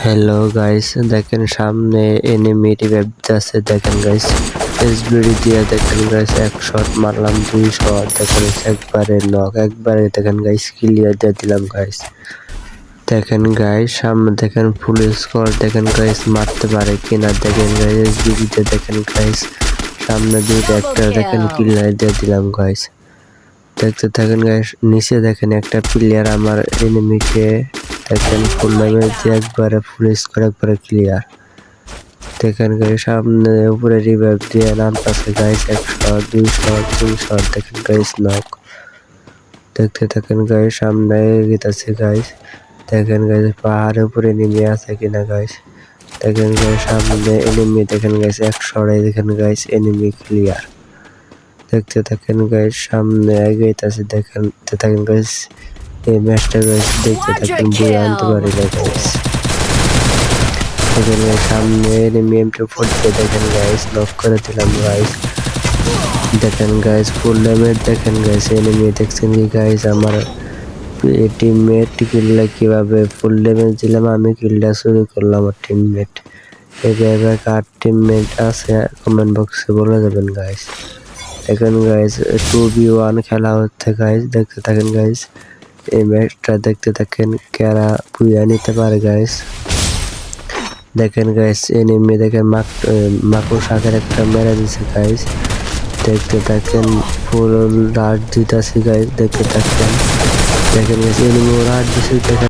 Hello guys, দেখেন সামনে enemy revive আছে। দেখেন গাইস এসবিডি দিয়ে দেখেন গাইস এক শট মারলাম, 2 শট দেখেন একবারে নক, একবারে দেখেন গাইস ক্লিয়ার দিয়ে দিলাম গাইস। দেখেন গাইস সামনে দেখেন ফুল স্কোর, দেখেন গাইস মারতে পারে কিনা। দেখেন গাইস এসবিডি দিয়ে দেখেন গাইস সামনে দুইটা একটা দেখেন ক্লিয়ার দিয়ে দিলাম গাইস। দেখতে থাকেন গাইস, নিচে দেখেন একটা প্লেয়ার আমার এনিমিকে দেখেন ফুল ড্যামেজ দিয়ে একবারে ফুল স্কোর একবারে ক্লিয়ার। দেখেন গাইস সামনে উপরে রিভাইভ দিয়ে নামতাছে গাইস, 1 শট 2 শট 3 শট দেখেন গাইস নক। দেখতে থাকেন গাইস সামনে এগিয়েছে গাইস। দেখেন গাইস পাহাড়ের উপরে এনিমি আছে কিনা গাইস। দেখেন গাইস সামনে এনিমি দেখেন গাইস 1 শটে দেখেন গাইস এনিমি ক্লিয়ার। দেখতে থাকেন গাইস সামনে এগিয়েছে দেখেন গাইস এই ম্যাচটা গাইস দেখতে থাকেন, বই আনতে পারি না গাইস। দেখেন গাইস সামনে এনিমি M240 দেখেন গাইস নক করে দিলাম গাইস। দেখেন গাইস ফুল ড্যামেজ দেখেন গাইস এনিমি দেখছেন কি গাইস আমার টিমমেট কিলটা কিভাবে ফুল ড্যামেজ দিলাম, আমি কিলটা শুরু করলাম আমার টিমমেট। এইভাবে কার টিমমেট আছে কমেন্ট বক্সে বলে যাবেন গাইস। দেখেন গাইস 2v1 খেলা হচ্ছে গাইস, দেখতে থাকেন গাইস এই ম্যাচটা দেখতে থাকেন কারা পুইয়া নিতে পারে গাইস। দেখেন গাইস এনিমি দেখেন মাকড় শাকের একটা মেরে দিছে গাইস। দেখতে থাকেন ফুল রাশ দিতেছি গাইস, দেখতে থাকেন। দেখেন গাইস এনিমি রাশ দিছে দেখেন।